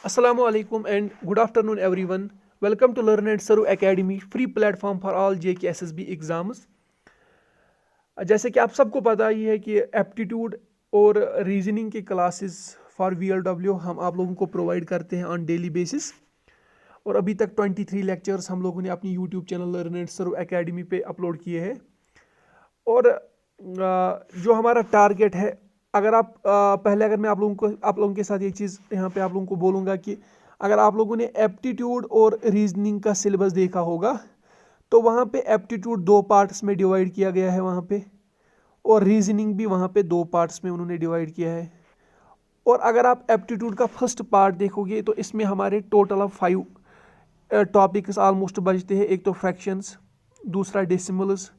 Assalamu alaikum and good afternoon everyone. Welcome to Learn and Serve Academy, free platform for all JKSSB exams. जैसे कि आप सबको पता ही है कि एप्टीट्यूड और रीजनिंग के क्लासेस फॉर VLW हम आप लोगों को प्रोवाइड करते हैं ऑन डेली बेसिस। और अभी तक 23 लेक्चर्स हम लोगों ने अपनी YouTube channel learn and serve academy पे अपलोड किए हैं। और जो हमारा टारगेट है, अगर आप पहले अगर मैं आप लोगों के साथ ये चीज़ यहाँ पे आप लोगों को बोलूँगा कि अगर आप लोगों ने एप्टीट्यूड और रीजनिंग का सिलेबस देखा होगा तो वहाँ पे एप्टीट्यूड 2 पार्ट्स में डिवाइड किया गया है वहाँ पे, और रीजनिंग भी वहाँ पे 2 पार्ट्स में उन्होंने डिवाइड किया है। और अगर आप एप्टीट्यूड का फर्स्ट पार्ट देखोगे तो इसमें हमारे टोटल ऑफ 5 टॉपिक्स ऑलमोस्ट बचते हैं। एक तो फ्रैक्शंस, दूसरा डेसिमल्स,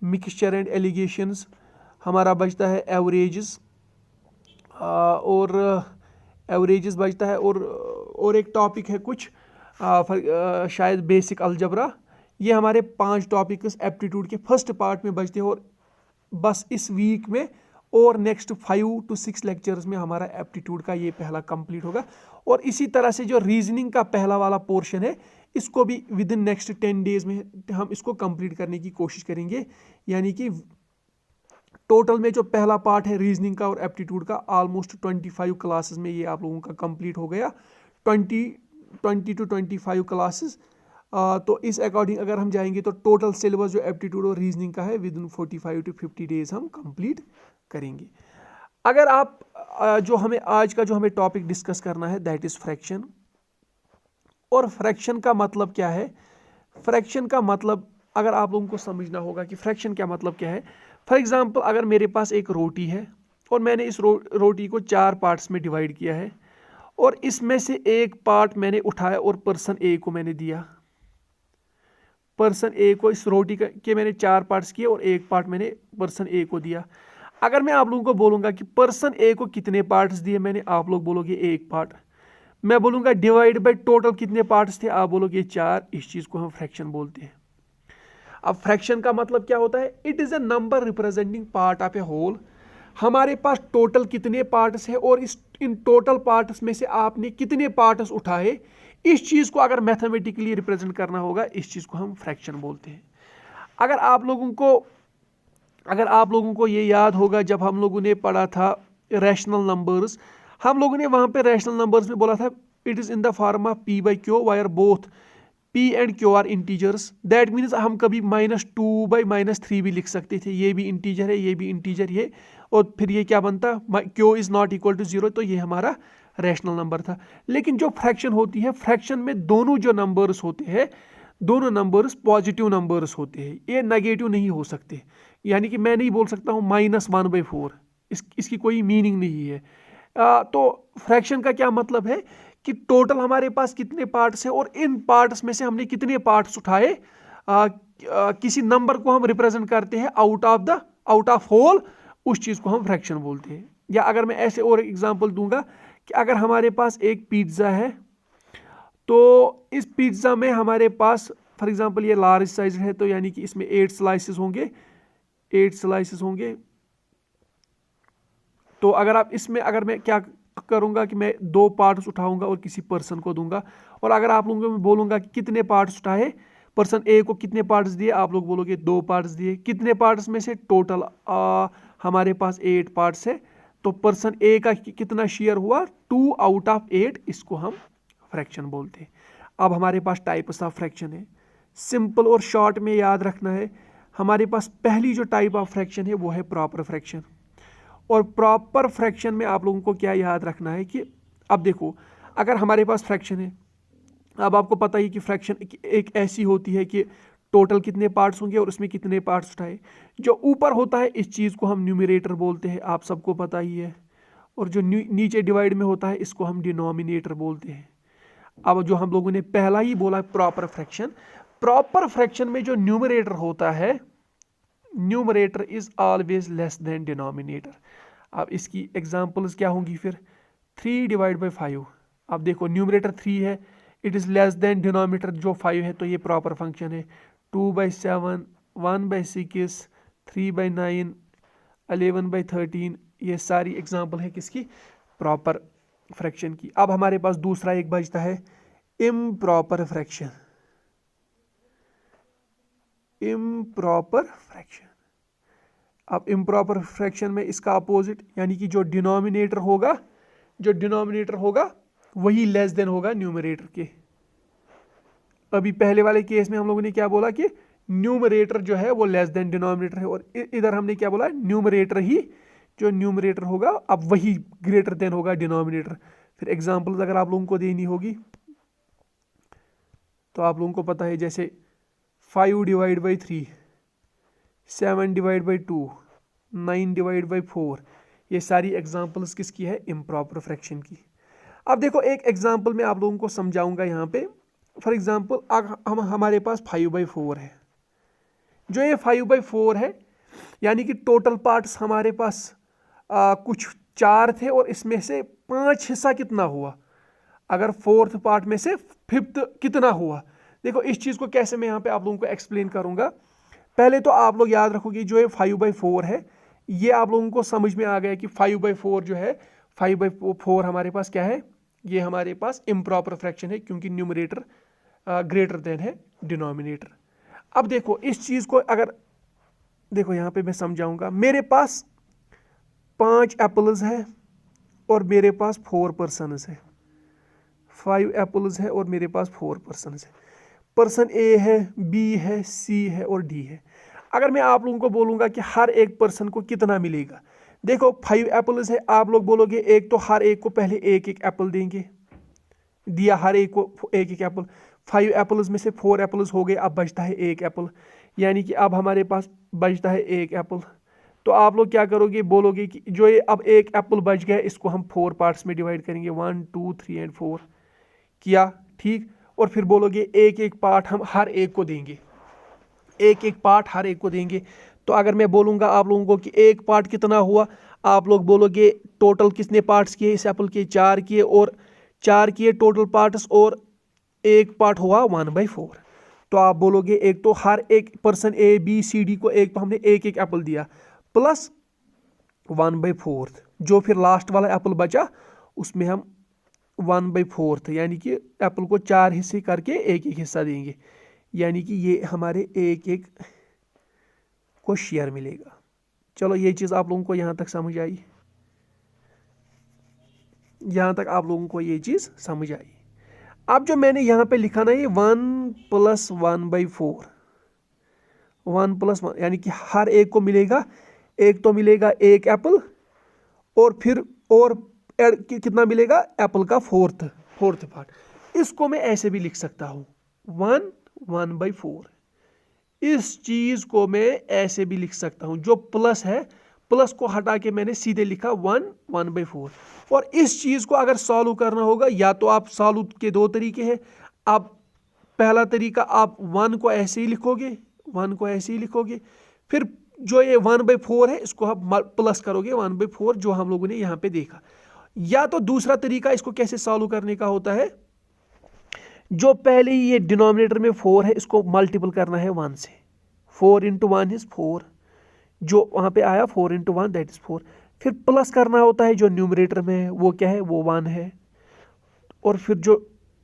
मिक्सचर एंड एलिगेशंस, हमारा बचता है एवरेजेस और एवरेजेस बचता है, और एक टॉपिक है कुछ शायद बेसिक अलजबरा। ये हमारे 5 टॉपिक्स एप्टीट्यूड के फर्स्ट पार्ट में बचते हैं। और बस इस वीक में और नेक्स्ट 5 to 6 लेक्चर्स में हमारा एप्टीट्यूड का ये पहला कंप्लीट होगा। और इसी तरह से जो रीजनिंग का पहला वाला पोर्शन है इसको भी विद इन नेक्स्ट 10 डेज में हम इसको कंप्लीट करने की कोशिश करेंगे। यानी कि टोटल में जो पहला पार्ट है रीजनिंग का और एप्टीट्यूड का ऑलमोस्ट 25 क्लासेस में ये आप लोगों का कंप्लीट हो गया। 20 to 25 क्लासेस। तो इस अकॉर्डिंग अगर हम जाएंगे तो टोटल सिलेबस जो एप्टीट्यूड और रीजनिंग का है विद इन 45 to 50 डेज हम कंप्लीट करेंगे। अगर आप जो हमें आज का जो हमें टॉपिक डिस्कस करना है दैट इज फ्रैक्शन। और फ्रैक्शन का मतलब क्या है? फ्रैक्शन का मतलब अगर आप लोगों को समझना होगा कि फ्रैक्शन क्या मतलब क्या है। फॉर एग्जांपल अगर मेरे पास एक रोटी है और मैंने इस रोटी को 4 पार्ट्स में डिवाइड किया है, और इसमें से एक पार्ट मैंने उठाया और पर्सन ए को मैंने दिया। पर्सन ए को इस रोटी के मैंने 4 पार्ट्स किए और एक पार्ट मैंने पर्सन ए को दिया। अगर मैं आप लोगों को बोलूँगा कि पर्सन ए को कितने पार्ट्स दिए मैंने, आप लोग बोलोगे एक पार्ट। मैं बोलूँगा डिवाइड बाय टोटल कितने पार्ट्स थे, आप बोलोगे 4। इस चीज़ को हम फ्रैक्शन बोलते हैं। अब फ्रैक्शन का मतलब क्या होता है? It is a number representing part of a whole. हमारे पास टोटल कितने पार्ट्स है और इन टोटल पार्ट्स में से आपने कितने पार्ट्स उठाए, इस चीज़ को अगर मैथमेटिकली रिप्रेजेंट करना होगा इस चीज़ को हम फ्रैक्शन बोलते हैं। अगर आप लोगों को ये याद होगा जब हम लोगों ने पढ़ा था रैशनल नंबर्स, हम लोगों ने वहाँ पे रैशनल नंबर्स में बोला था it is in the form of P/Q where both P and Q are integers. That means हम कभी -2/-3 भी लिख सकते थे। ये भी इंटीजर है, ये भी इंटीजर है, और फिर ये क्या बनता, Q is not equal to 0, तो ये हमारा रैशनल नंबर था। लेकिन जो फ्रैक्शन होती है, फ्रैक्शन में दोनों जो नंबर्स होते हैं, दोनों नंबर्स पॉजिटिव नंबर्स होते हैं, ये नेगेटिव नहीं हो सकते। यानी कि मैं नहीं बोल सकता हूँ -1/4, इसकी कोई मीनिंग नहीं है। तो फ्रैक्शन का क्या मतलब है कि टोटल हमारे पास कितने पार्ट्स हैं और इन पार्ट्स में से हमने कितने पार्ट्स उठाए। किसी नंबर को हम रिप्रेजेंट करते हैं आउट ऑफ होल, उस चीज़ को हम फ्रैक्शन बोलते हैं। या अगर मैं ऐसे और एग्जांपल दूंगा कि अगर हमारे पास एक पिज्ज़ा है तो इस पिज्ज़ा में हमारे पास फॉर एग्जांपल ये लार्ज साइज है, तो यानी कि इसमें 8 स्लाइसेस होंगे, 8 स्लाइसेस होंगे। तो अगर मैं क्या करूंगा कि मैं 2 पार्ट्स उठाऊंगा और किसी पर्सन को दूंगा। और अगर आप लोगों को मैं बोलूंगा कि कितने पार्ट्स उठाए, पर्सन ए को कितने पार्ट्स दिए, आप लोग बोलोगे 2 पार्ट्स दिए। कितने पार्ट्स में से? टोटल हमारे पास 8 पार्ट्स है, तो पर्सन ए का कितना शेयर हुआ, 2 आउट ऑफ 8, इसको हम फ्रैक्शन बोलते हैं। अब हमारे पास टाइप्स ऑफ फ्रैक्शन है। सिंपल और शॉर्ट में याद रखना है, हमारे पास पहली जो टाइप ऑफ फ्रैक्शन है वो है प्रॉपर फ्रैक्शन। और प्रॉपर फ्रैक्शन में आप लोगों को क्या याद रखना है कि अब देखो, अगर हमारे पास फ्रैक्शन है, अब आपको पता ही कि फ्रैक्शन एक ऐसी होती है कि टोटल कितने पार्ट्स होंगे और उसमें कितने पार्ट्स उठाए। जो ऊपर होता है इस चीज़ को हम न्यूमरेटर बोलते हैं, आप सबको पता ही है। और जो नीचे डिवाइड में होता है इसको हम डिनोमिनेटर बोलते हैं। अब जो हम लोगों ने पहला ही बोला प्रॉपर फ्रैक्शन, प्रॉपर फ्रैक्शन में जो न्यूमरेटर होता है, numerator is always less than denominator. अब इसकी एग्जांपल्स क्या होंगी फिर? 3/5। अब देखो न्यूमरेटर 3 है, it is less than denominator जो 5 है, तो ये प्रॉपर फंक्शन है। 2/7, 1/6, 3/9, 11/13, ये सारी एग्जांपल है किसकी? प्रॉपर फ्रैक्शन की। अब हमारे पास दूसरा एक बचता है इम्प्रॉपर फ्रैक्शन। इम्प्रॉपर फ्रैक्शन, अब इम्प्रॉपर फ्रैक्शन में इसका अपोजिट, यानी कि जो डिनोमिनेटर होगा वही लेस देन होगा न्यूमरेटर के। अभी पहले वाले केस में हम लोगों ने क्या बोला कि न्यूमरेटर जो है वो लेस देन डिनोमिनेटर है, और इधर हमने क्या बोला, न्यूमरेटर ही, जो न्यूमरेटर होगा अब वही ग्रेटर देन होगा डिनोमिनेटर। फिर एग्जांपल्स अगर आप लोगों को देनी होगी तो आप लोगों को पता है, जैसे 5 divide by 3, 7 divide by 2, 9 divide by 4, ये सारी एग्जांपल्स किसकी है, इम्प्रॉपर फ्रैक्शन की। अब देखो एक एग्जांपल मैं आप लोगों को समझाऊंगा यहाँ पे। फॉर एग्जांपल हमारे पास 5/4 है। जो ये 5/4 है, यानी कि टोटल पार्ट्स हमारे पास कुछ 4 थे और इसमें से 5 हिस्सा कितना हुआ, अगर 4th पार्ट में से 5th कितना हुआ। देखो इस चीज़ को कैसे मैं यहाँ पे आप लोगों को एक्सप्लेन करूँगा। पहले तो आप लोग याद रखोगे जो ये 5/4 है, ये आप लोगों को समझ में आ गया कि 5/4 जो है, 5/4 हमारे पास क्या है, ये हमारे पास इम्प्रॉपर फ्रैक्शन है, क्योंकि न्यूमरेटर ग्रेटर देन है डिनोमिनेटर। अब देखो इस चीज़ को अगर देखो यहाँ पे मैं समझाऊंगा। मेरे पास 5 एप्पल्स है और मेरे पास 4 पर्सनस है। 5 एप्पल्स है और मेरे पास 4 पर्सनस है। पर्सन ए है, बी है, सी है और डी है। अगर मैं आप लोगों को बोलूँगा कि हर एक पर्सन को कितना मिलेगा, देखो 5 एप्पल्स है, आप लोग बोलोगे एक तो हर एक को पहले एक एक एप्पल देंगे, दिया हर एक को एक एक एप्पल। 5 एप्पल्स में से 4 एप्पल्स हो गए, अब बचता है एक एप्पल, यानी कि अब हमारे पास बचता है एक एप्पल। तो आप लोग क्या करोगे, बोलोगे कि जो ये अब एक एप्पल बच गया इसको हम 4 पार्ट्स में डिवाइड करेंगे, 1 2 3 एंड 4 किया, ठीक। और फिर बोलोगे एक एक पार्ट हम हर एक को देंगे, एक एक पार्ट हर एक को देंगे। तो अगर मैं बोलूँगा आप लोगों को कि एक पार्ट कितना हुआ, आप लोग बोलोगे टोटल कितने पार्ट्स किए इस एप्पल के, 4 किए, और 4 किए टोटल पार्ट्स, और एक पार्ट हुआ 1/4। तो आप बोलोगे एक तो हर एक person A B C D को एक तो हमने एक एक एप्पल दिया, प्लस 1/4, जो फिर लास्ट वाला एप्पल बचा उसमें हम 1/4 यानी कि एप्पल को 4 हिस्से करके एक एक हिस्सा देंगे, यानी कि ये हमारे एक एक को शेयर मिलेगा। चलो ये चीज़ आप लोगों को यहाँ तक समझ आई, यहाँ तक आप लोगों को ये चीज़ समझ आई। अब जो मैंने यहाँ पे लिखा ना, ये 1 + 1/4, 1 + 1 यानी कि हर एक को मिलेगा, एक तो मिलेगा एक एप्पल, और फिर और कितना मिलेगा, एप्पल का 4th पार्ट। इसको मैं ऐसे भी लिख सकता हूँ 1/4। इस चीज को मैं ऐसे भी लिख सकता हूँ, जो प्लस है प्लस को हटा के मैंने सीधे लिखा 1/4। और इस चीज को अगर सॉल्व करना होगा, या तो आप सॉल्व के 2 तरीके हैं। आप पहला तरीका, आप 1 को ऐसे ही लिखोगे, 1 को ऐसे ही लिखोगे, फिर जो ये 1/4 है इसको आप प्लस करोगे 1/4, जो हम लोगों ने यहाँ पे देखा। या तो दूसरा तरीका इसको कैसे सॉल्व करने का होता है, जो पहले ही ये डिनोमिनेटर में 4 है इसको मल्टीपल करना है 1 से। 4 × 1 = 4, जो वहाँ पे आया 4 × 1 दैट इज 4। फिर प्लस करना होता है, जो न्यूमरेटर में है वो क्या है, वो 1 है, और फिर जो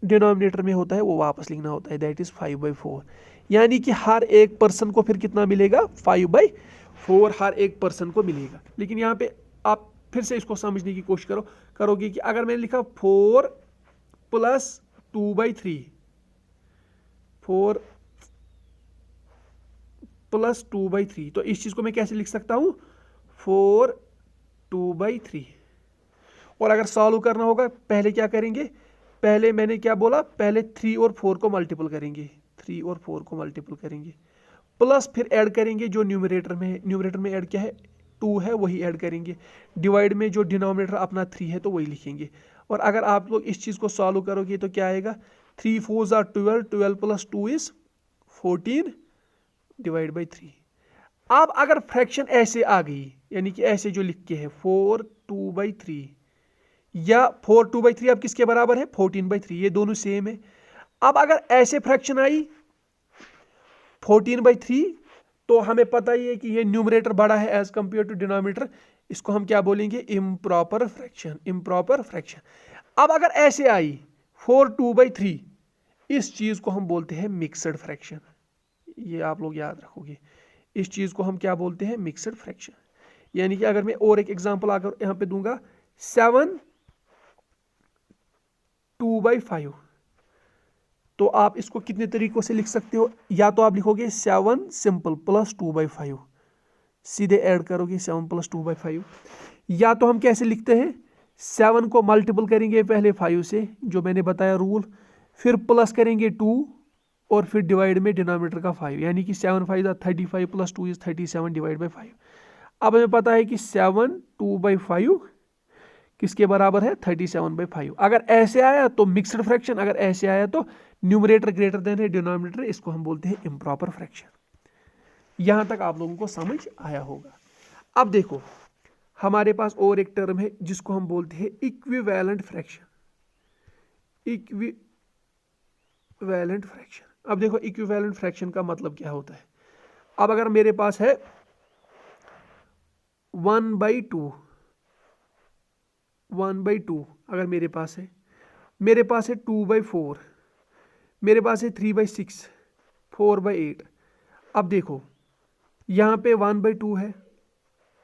डिनोमिनेटर में होता है वो वापस लिखना होता है, दैट इज 5/4। यानी कि हर एक पर्सन को फिर कितना मिलेगा, 5/4 हर एक पर्सन को मिलेगा। लेकिन यहाँ पे आप फिर से इसको समझने की कोशिश करोगे कि अगर मैंने लिखा 4 + 2/3, 4 + 2/3, तो इस चीज को मैं कैसे लिख सकता हूं, 4 2/3। और अगर सॉल्व करना होगा, पहले क्या करेंगे, पहले मैंने क्या बोला, पहले 3 और 4 को मल्टीपल करेंगे, 3 और 4 को मल्टीपल करेंगे, प्लस फिर ऐड करेंगे जो न्यूमरेटर में है। न्यूमरेटर में ऐड क्या है, 2 है, वही ऐड करेंगे। डिवाइड में जो डिनोमिनेटर अपना 3 है तो वही लिखेंगे। और अगर आप लोग इस चीज़ को सॉल्व करोगे तो क्या आएगा, 3 4 = 12, 12 + 2 = 14 / 3। अब अगर फ्रैक्शन ऐसे आ गई, यानी कि ऐसे जो लिख के है 4 2/3 या 4 2/3 अब किसके बराबर है, 14/3, ये दोनों सेम है। अब अगर ऐसे फ्रैक्शन आई 14/3, तो हमें पता ही है कि ये न्यूमरेटर बड़ा है एज कंपेयर टू डिनोमिनेटर, इसको हम क्या बोलेंगे, इम्प्रॉपर फ्रैक्शन। Improper fraction. अब अगर ऐसे आई 4/2/3, इस चीज को हम बोलते हैं मिक्सड फ्रैक्शन। ये आप लोग याद रखोगे, इस चीज को हम क्या बोलते हैं, मिक्सड फ्रैक्शन। यानी कि अगर मैं और एक एग्जांपल अगर यहां पे दूंगा 7/2/5, तो आप इसको कितने तरीकों से लिख सकते हो। या तो आप लिखोगे 7 सिंपल प्लस 2/5, सीधे ऐड करोगे 7 + 2/5। या तो हम कैसे लिखते हैं, 7 को मल्टीपल करेंगे पहले 5 से, जो मैंने बताया रूल, फिर प्लस करेंगे 2 और फिर डिवाइड में डिनोमिनेटर का 5, यानी कि 7 5 35 + 2 = 37 / 5। अब हमें पता है कि 7 2/5 किसके बराबर है, 37/5। अगर ऐसे आया तो मिक्सड फ्रैक्शन, अगर ऐसे आया तो न्यूमरेटर ग्रेटर देन है डिनोमिनेटर, इसको हम बोलते हैं इम्प्रॉपर फ्रैक्शन। यहां तक आप लोगों को समझ आया होगा। अब देखो हमारे पास और एक टर्म है जिसको हम बोलते हैं इक्विवेलेंट फ्रैक्शन। इक्विवेलेंट फ्रैक्शन, अब देखो इक्विवेलेंट फ्रैक्शन का मतलब क्या होता है। अब अगर मेरे पास है 1/2, अगर मेरे पास है 2/4, मेरे पास है 3/6, 4/8। अब देखो यहां पे 1/2 है,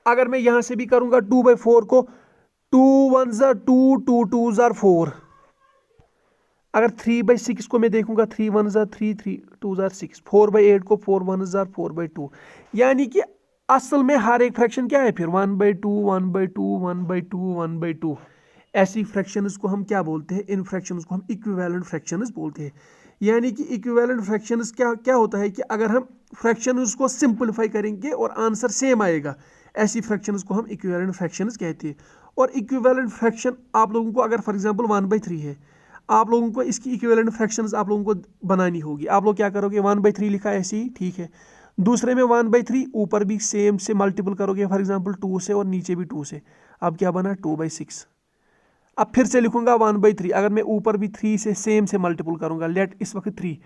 अगर मैं यहां से भी करूंगा 2/4 को, 2 1s are 2, 2 2s are 4। अगर 3/6 को मैं देखूंगा, 3 1s are 3, 3 2s are 6, 4/8 को 4 1s are 4/2। यानी कि असल में हर एक फ्रैक्शन क्या है फिर 1/2 1/2 1/2 1/2। ऐसी फ्रैक्शंस को हम क्या बोलते हैं, इन फ्रैक्शंस को हम इक्विवेलेंट फ्रैक्शंस बोलते हैं। यानी कि इक्विवेलेंट फ्रैक्शंस क्या क्या होता है कि अगर हम फ्रैक्शंस को सिंपलीफाई करेंगे और आंसर सेम आएगा, ऐसी फ्रैक्शंस को हम इक्विवेलेंट फ्रैक्शंस कहते हैं। और इक्विवेलेंट फ्रैक्शन आप लोगों को अगर फॉर एग्जांपल 1/3 है, आप लोगों को इसकी इक्विवेलेंट फ्रैक्शंस आप लोगों को बनानी होगी। आप लोग क्या करोगे, 1/3 लिखा ऐसे ही, ठीक है। दूसरे में 1/3 ऊपर भी सेम से मल्टीपल करोगे, फॉर एग्जांपल 2 से, और नीचे भी 2 से। अब क्या बना, 2/6। अब फिर से लिखूंगा 1/3, अगर मैं ऊपर भी 3 से सेम से मल्टीपल करूंगा, लेट इस वक्त 3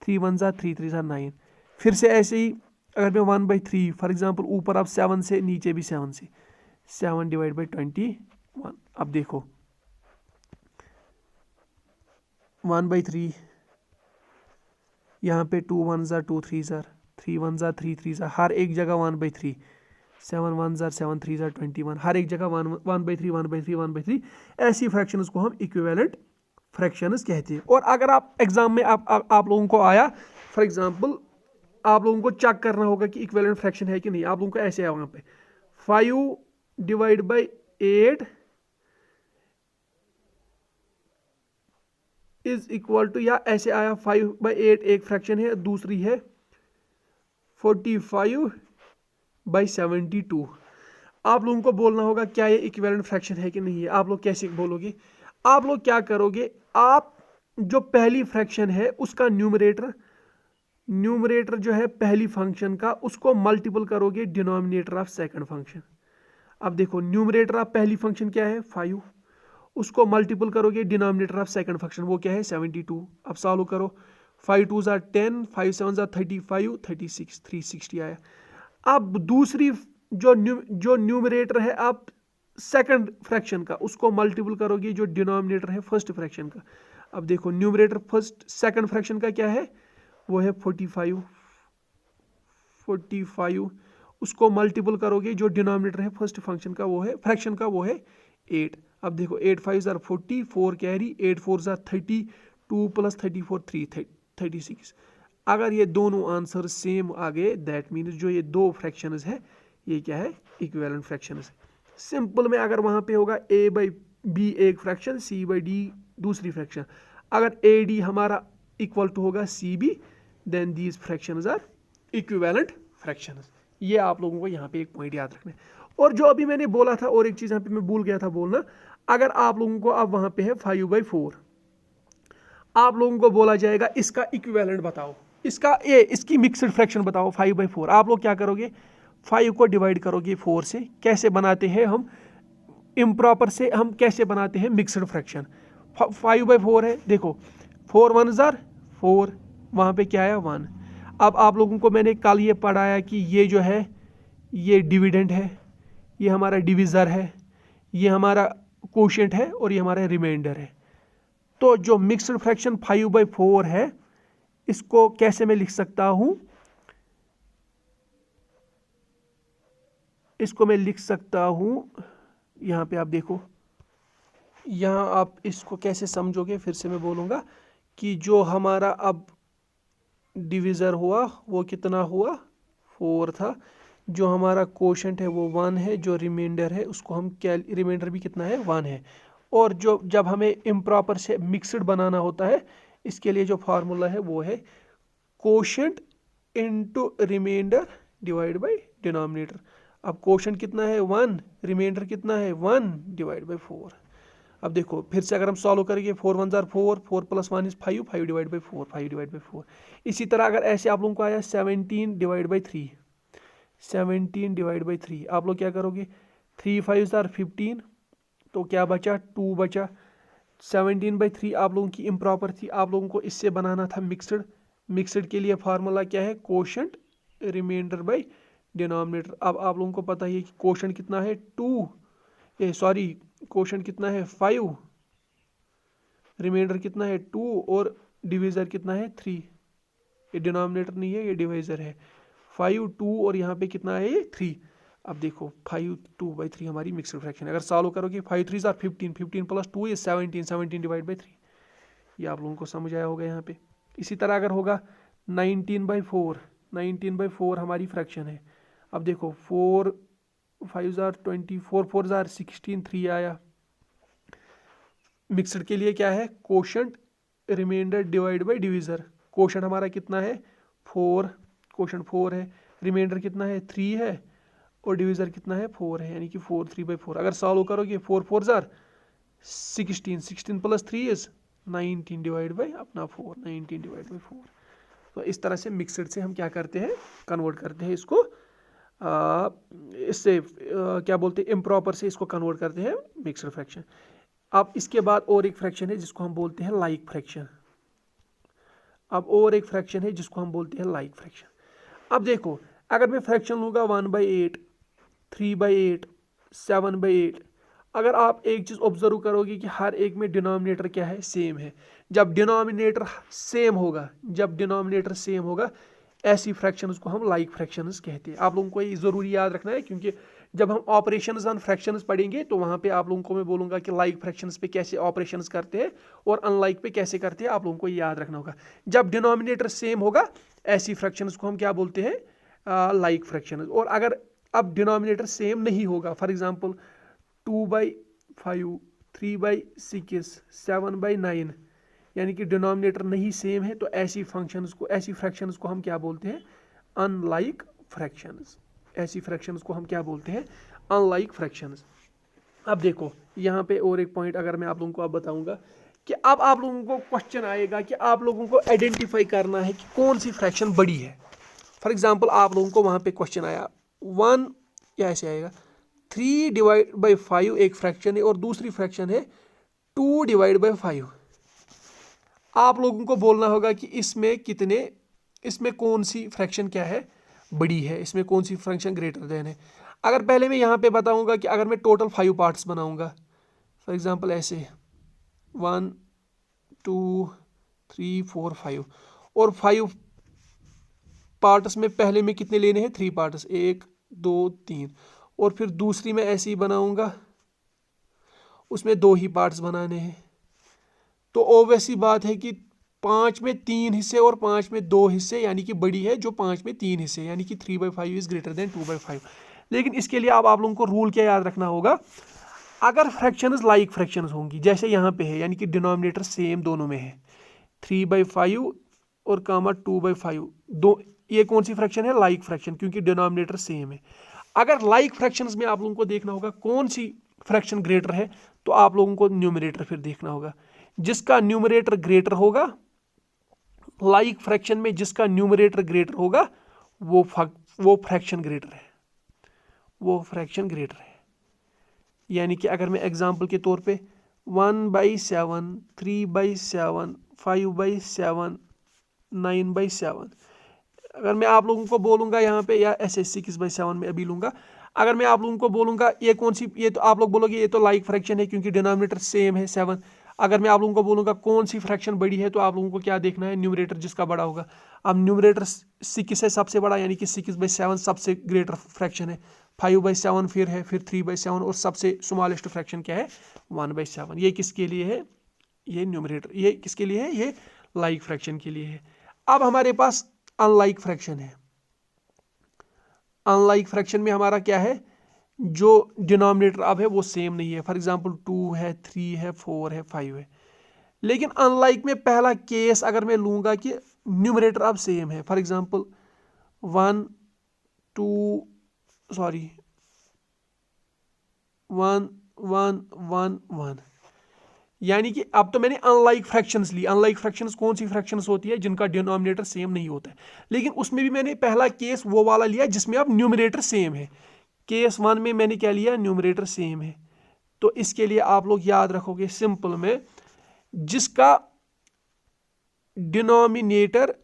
3 1s are 3 3s are 9। फिर से ऐसे ही अगर मैं 1/3 फॉर एग्जांपल ऊपर अब 7 से, नीचे भी 7 से, 7 / 21। अब देखो 1/3, यहाँ पे 2 1s are 2 3s are 3 1s are 3 3s are, हर एक जगह 1/3, 7 1s are 7 3s are 21, हर एक जगह 1/3 1/3 1/3। ऐसी फ्रैक्शंस को हम इक्विवेलेंट फ्रैक्शंस कहते हैं। और अगर आप एग्जाम में आप लोगों को आया, फॉर एग्जांपल आप लोगों को चेक करना होगा कि इक्विवेलेंट फ्रैक्शन है कि नहीं, आप लोगों को ऐसे आया वहाँ पे 5/8 इज इक्वल टू, या ऐसे आया 5/8 एक फ्रैक्शन है, दूसरी है 45/72। आप लोगों को बोलना होगा क्या ये इक्विवेलेंट फ्रैक्शन है कि नहीं है। आप लोग कैसे बोलोगे, आप लोग क्या करोगे, आप जो पहली फ्रैक्शन है उसका न्यूमरेटर जो है पहली फंक्शन का, उसको मल्टीपल करोगे डिनोमिनेटर ऑफ सेकंड फंक्शन। अब देखो न्यूमरेटर ऑफ पहली फंक्शन क्या है 5, उसको मल्टीपल करोगे डिनोमिनेटर ऑफ सेकंड फंक्शन, वो क्या है 72। अब सॉल्व करो, 5 2s are 10, 5 7s are 35, 36 360 आया। अब दूसरी जो न्यूमरेटर है आप सेकंड फ्रैक्शन का, उसको मल्टीपल करोगे जो डिनोमिनेटर है फर्स्ट फ्रैक्शन का। अब देखो न्यूमरेटर फर्स्ट सेकंड फ्रैक्शन का क्या है, वो है 45, उसको मल्टीपल करोगे जो डिनोमिनेटर है फर्स्ट फंक्शन का, वो है फ्रैक्शन का, वो है 8। अब देखो 8 5s are 40, 4 carry, 8 4s are 30, 2 + 34 36। अगर ये दोनों आंसर सेम आ गए, दैट मीन्स जो ये दो फ्रैक्शंस है ये क्या है, इक्विवेलेंट फ्रैक्शंस है। सिंपल में अगर वहां पे होगा a/b एक फ्रैक्शन, c/d दूसरी फ्रैक्शन, अगर ad हमारा इक्वल टू होगा cb, then these fractions are equivalent fractions. ये आप लोगों को यहाँ पे एक पॉइंट याद रखना है। और जो अभी मैंने बोला था, और एक चीज यहाँ पे मैं भूल गया था बोलना, अगर आप लोगों को अब वहां पे है 5/4, आप लोगों को बोला जाएगा इसका इक्विवेलेंट बताओ, इसकी मिक्सड फ्रैक्शन बताओ 5/4। आप लोग क्या करोगे, 5 को डिवाइड करोगे 4 से। कैसे बनाते हैं हम इम्प्रॉपर से, हम कैसे बनाते हैं मिक्सड फ्रैक्शन। 5/4 है, देखो 4 1s are 4, वहां पे क्या आया 1। अब आप लोगों को मैंने कल ये पढ़ाया कि ये जो है ये डिविडेंड है, ये हमारा डिविजर है, ये हमारा कोशेंट है और ये हमारा रिमाइंडर है। तो जो मिक्स्ड फ्रैक्शन 5/4 है, इसको कैसे मैं लिख सकता हूं? इसको मैं लिख सकता हूं, यहाँ पे आप देखो, यहाँ आप इसको कैसे समझोगे, फिर से मैं बोलूँगा कि जो हमारा अब डिविज़र हुआ वो कितना हुआ, 4 था। जो हमारा कोशेंट है वो 1 है, जो रिमाइंडर है उसको हम क्या, रिमाइंडर भी कितना है, 1 है। और जो जब हमें इम्प्रॉपर से मिक्सड बनाना होता है, इसके लिए जो फार्मूला है वो है quotient into remainder divide by denominator. अब कोशेंट कितना है, 1, रिमाइंडर कितना है, 1 डिवाइड बाय 4। अब देखो फिर से अगर हम सॉल्व करेंगे, 4 1 jar 4, 4 + 1 = 5, 5 divide by 4, 5 divide by 4। इसी तरह अगर ऐसे आप लोगों को आया 17 डिवाइड बाई 3, 17 डिवाइड बाई 3, आप लोग क्या करोगे, 3 5 जार 15, तो क्या बचा, 2 बचा। 17/3 आप लोगों की इम्प्रॉपर थी, आप लोगों को इससे बनाना था मिक्सड। मिक्सड के लिए फार्मूला क्या है, कोशेंट रिमाइंडर बाई डिनोमिनेटर। अब आप लोगों को पता ही है कि कोशेंट कितना है, 2, सॉरी कोशेंट कितना है 5, रिमाइंडर कितना है 2 और डिवीज़र कितना है 3। ये डिनोमिनेटर नहीं है, ये डिवाइज़र है। 5 2 और यहाँ पे कितना है, ये 3। अब देखो 5 2/3 हमारी मिक्सड फ्रैक्शन है। अगर सॉल्व करोगे 5 3 = 15, 15 + 2 = 17, 17 डिवाइड बाई 3। ये आप लोगों को समझ आया होगा यहाँ पे। इसी तरह अगर होगा 19/4, 19/4 हमारी फ्रैक्शन है। अब देखो 4 5 जार 24, 4 जार 16, 3 आया। मिक्सड के लिए क्या है, quotient remainder divide by divisor. Quotient हमारा कितना है, 4, कोशेंट 4 है, रिमाइंडर कितना है 3 है और डिवीज़र कितना है 4 है, यानी कि 4 3/4। अगर सॉल्व करोगे 4 4 जार 16, 16 + 3 = 19 डिवाइड बाई अपना 4, 19 डिवाइड बाई 4। तो इस तरह से मिक्सड से हम क्या करते हैं, कन्वर्ट करते हैं इसको, इससे क्या बोलते हैं, इम्प्रॉपर से इसको कन्वर्ट करते हैं मिक्सड फ्रैक्शन। अब इसके बाद और एक फ्रैक्शन है जिसको हम बोलते हैं लाइक फ्रैक्शन। अब और एक फ्रैक्शन है जिसको हम बोलते हैं लाइक फ्रैक्शन। अब देखो अगर मैं फ्रैक्शन लूँगा 1/8, 3/8, 7/8, अगर आप एक चीज़ ऑब्जर्व करोगे कि हर एक में डिनोमिनेटर क्या है, सेम है। जब डिनोमिनेटर सेम होगा, जब डिनोमिनेटर सेम होगा, ऐसी फ्रैक्शंस को हम लाइक फ्रैक्शंस कहते हैं। आप लोगों को ये ज़रूरी याद रखना है, क्योंकि जब हम ऑपरेशंस ऑन फ्रैक्शंस पढ़ेंगे तो वहाँ पे आप लोगों को मैं बोलूँगा कि लाइक फ्रैक्शंस पे कैसे ऑपरेशंस करते हैं और अनलाइक पे कैसे करते हैं, आप लोगों को याद रखना होगा। जब डिनोमिनेटर सेम होगा, ऐसी फ्रैक्शंस को हम क्या बोलते हैं, लाइक फ्रैक्शंस। और अगर अब डिनोमिनेटर सेम नहीं होगा, फॉर एग्जांपल 2/5, 3/6, 7/9, यानी कि डिनोमिनेटर नहीं सेम है, तो ऐसी फ्रैक्शंस को हम क्या बोलते हैं, अनलाइक फ्रैक्शंस। ऐसी फ्रैक्शंस को हम क्या बोलते हैं, अनलाइक फ्रैक्शंस। अब देखो यहाँ पे और एक पॉइंट अगर मैं आप लोगों को अब बताऊंगा कि अब आप लोगों को क्वेश्चन आएगा कि आप लोगों को आइडेंटिफाई करना है कि कौन सी फ्रैक्शन बड़ी है। फॉर एग्जांपल आप लोगों को वहाँ पे क्वेश्चन आया 1, या ऐसे आएगा 3 डिवाइड बाई 5 एक फ्रैक्शन है और दूसरी फ्रैक्शन है 2 डिवाइड बाई 5। आप लोगों को बोलना होगा कि इसमें कौन सी फ्रैक्शन क्या है, बड़ी है, इसमें कौन सी फ्रैक्शन ग्रेटर देन है। अगर पहले मैं यहाँ पे बताऊंगा कि अगर मैं टोटल 5 पार्ट्स बनाऊंगा, फॉर एग्जांपल ऐसे 1 2 3 4 5, और 5 पार्ट्स में पहले में कितने लेने हैं, 3 पार्ट्स, 1 2 3, और फिर दूसरी में ऐसे ही बनाऊंगा, उसमें 2 ही पार्ट्स बनाने हैं। तो ऑब्वियस ही बात है कि 5 में 3 हिस्से और 5 में 2 हिस्से, यानी कि बड़ी है जो 5 में 3 हिस्से, यानी कि 3/5 इज ग्रेटर देन 2/5। लेकिन इसके लिए अब आप लोगों को रूल क्या याद रखना होगा, अगर फ्रैक्शंस लाइक फ्रैक्शंस होंगी, जैसे यहाँ पे है, यानी कि डिनोमिनेटर सेम दोनों में है, 3/5 और 2/5, दो, ये कौन सी फ्रैक्शन है, लाइक फ्रैक्शन, क्योंकि डिनोमिनेटर सेम है। अगर लाइक फ्रैक्शंस में आप लोगों को देखना होगा कौन सी फ्रैक्शन ग्रेटर है, तो आप लोगों को न्यूमरेटर फिर देखना होगा। जिसका न्यूमरेटर ग्रेटर होगा, लाइक फ्रैक्शन में जिसका न्यूमरेटर ग्रेटर होगा, वो फ्रैक्शन ग्रेटर है, वो फ्रैक्शन ग्रेटर है। यानी कि अगर मैं एग्जांपल के तौर पे 1/7, 3/7, 5/7, 9/7, अगर मैं आप लोगों को बोलूँगा यहाँ पे, या ऐसे 6/7 में अभी लूँगा, अगर मैं आप लोगों को बोलूँगा ये कौन सी, ये तो आप लोग बोलोगे ये तो लाइक फ्रैक्शन है क्योंकि डिनोमिनेटर सेम है 7। अगर मैं आप लोगों को बोलूँगा कौन सी फ्रैक्शन बड़ी है, तो आप लोगों को क्या देखना है, न्यूमरेटर जिसका बड़ा होगा। अब न्यूमरेटर 6 है सबसे बड़ा, यानी कि 6/7 सबसे ग्रेटर फ्रैक्शन है। 5/7 फिर है, फिर 3/7 और सबसे स्मॉलेस्ट फ्रैक्शन क्या है, 1/7। ये किसके लिए है, ये न्यूमरेटर, ये किसके लिए है, ये लाइक फ्रैक्शन के लिए है। अब हमारे पास अनलाइक फ्रैक्शन है। अनलाइक फ्रैक्शन में हमारा क्या है, जो डिनोमिनेटर अब है वो सेम नहीं है। फॉर एग्जांपल 2 है, 3 है, 4 है, 5 है। लेकिन अनलाइक में पहला केस अगर मैं लूंगा कि न्यूमरेटर अब सेम है, फॉर एग्जांपल 1 2 सॉरी 1 1 1 1, यानी कि अब तो मैंने अनलाइक फ्रैक्शंस ली। अनलाइक फ्रैक्शंस कौन सी फ्रैक्शंस होती है, जिनका डिनोमिनेटर सेम नहीं होता है। लेकिन उसमें भी मैंने पहला केस वो वाला लिया जिसमें अब न्यूमरेटर सेम है। केस 1 में मैंने क्या लिया, न्यूमरेटर सेम है। तो इसके लिए आप लोग याद रखोगे सिंपल में, जिसका डिनोमिनेटर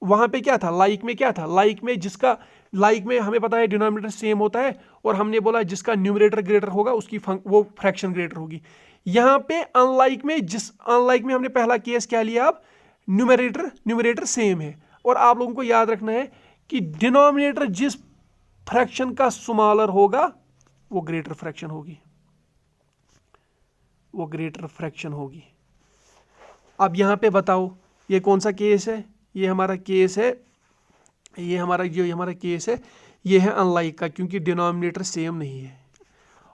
वहां पे क्या था, लाइक में क्या था, लाइक में जिसका, लाइक में हमें पता है डिनोमिनेटर सेम होता है, और हमने बोला जिसका न्यूमरेटर ग्रेटर होगा उसकी वो फ्रैक्शन ग्रेटर होगी। यहां पे अनलाइक में, अनलाइक में हमने पहला केस क्या लिया, अब न्यूमरेटर सेम है। और आप लोगों को याद रखना है कि डिनोमिनेटर जिस फ्रैक्शन का स्मॉलर होगा वो ग्रेटर फ्रैक्शन होगी, वो ग्रेटर फ्रैक्शन होगी। अब यहां पे बताओ ये कौन सा केस है, ये हमारा केस है, ये हमारा केस है, ये है अनलाइक का, क्योंकि डिनोमिनेटर सेम नहीं है।